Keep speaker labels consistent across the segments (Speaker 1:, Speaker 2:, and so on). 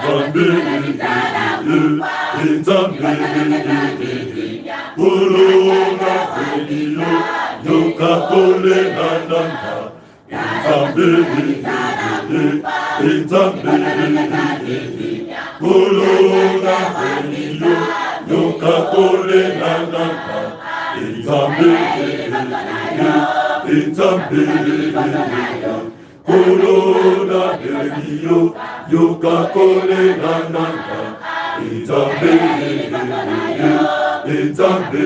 Speaker 1: Nzambe Kulunga kweliyo Yoka kole nananga Nzambe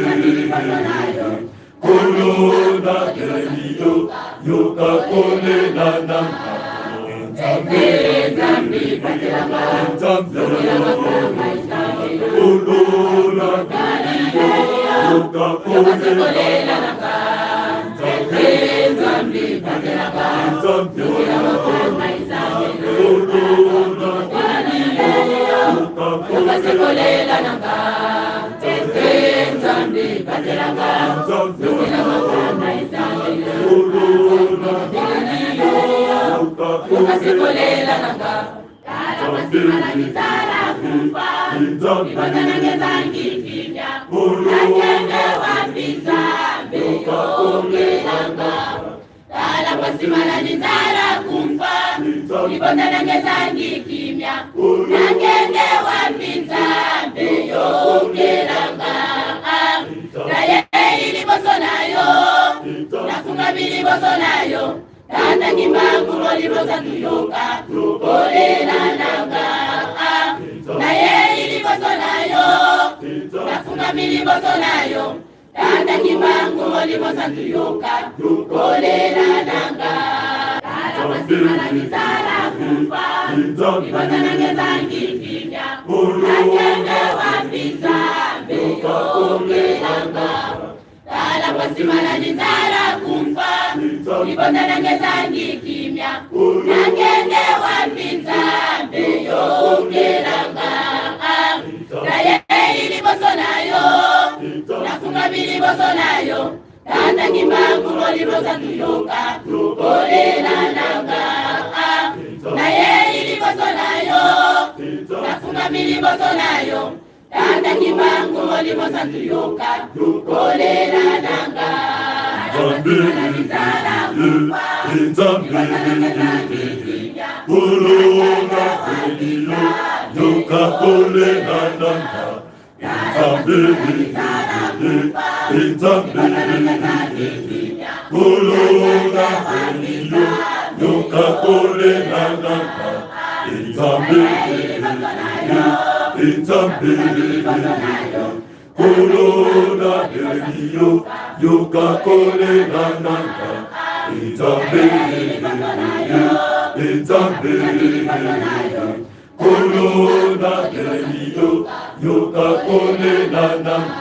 Speaker 1: Kulunga kweliyo Yoka kole nananga Nzambe Kulunga kweliyo Yoka kole nananga Nzambe Kulunga kweliyo Yoka kole nananga Nzambe Kulunga kweliyo Yoka kole nananga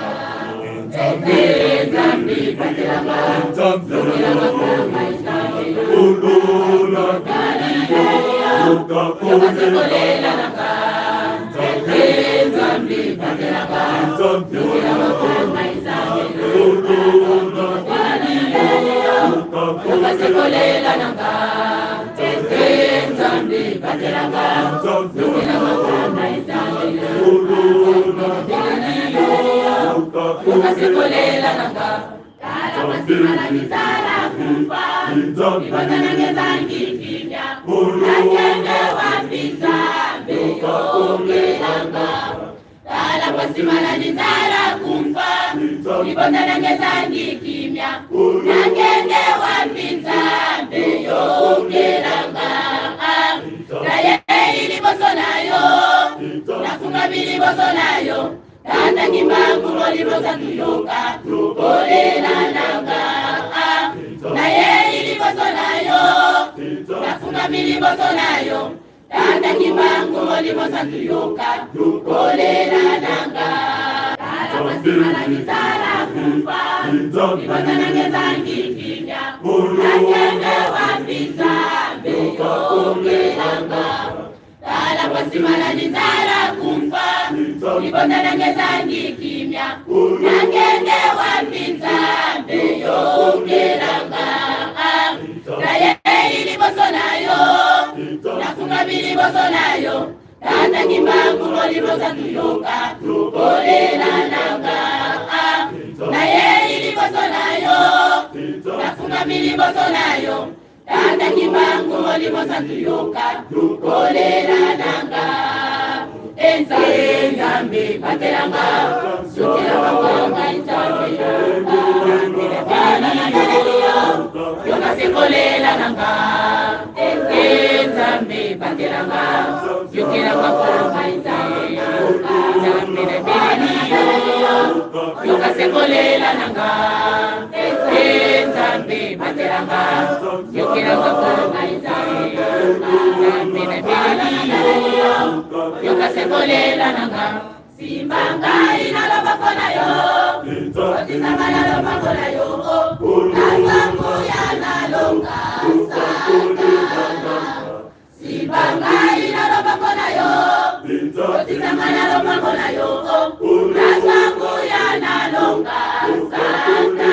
Speaker 2: Tanda kimbangu molimo sanduyoka kolela nanga na ye iliboso nayo nafunga miliboso nayo. Tanda kimbangu molimo sanduyoka kolela nanga Nzambe batelanga sokelanga kwanga Nzambe yoka sekolela nanga Nzambe batelanga yokelanga kwanga Nzambe yoka sekolela nanga Nzambe batelanga yokelanga kwanga Nzambe yoka sekolela nanga simbanga inalobako na yo otisanga nalobako na yo nasangu ya nalonga sakana simbanga inalobako na yo otisanga nalobako na yo nasangu ya nalonga sakana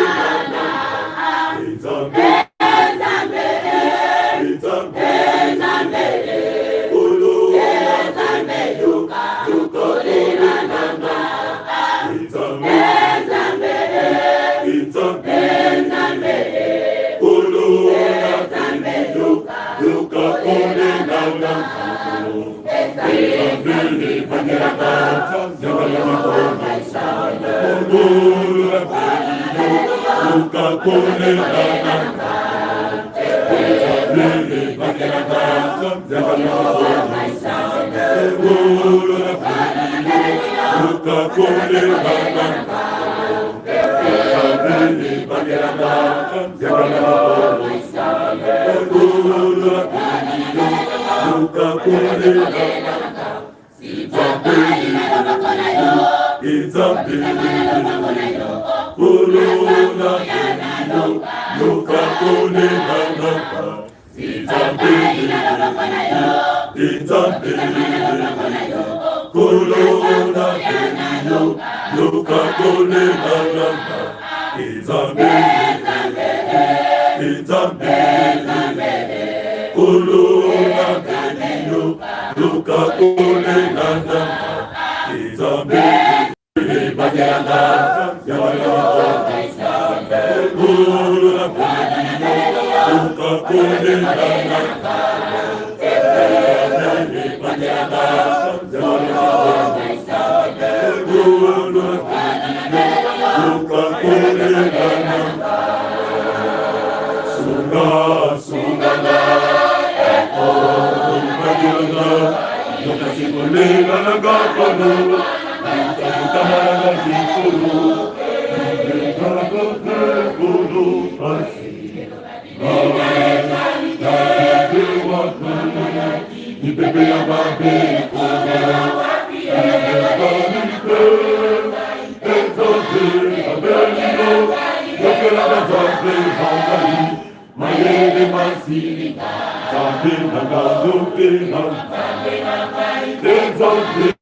Speaker 1: Nzambe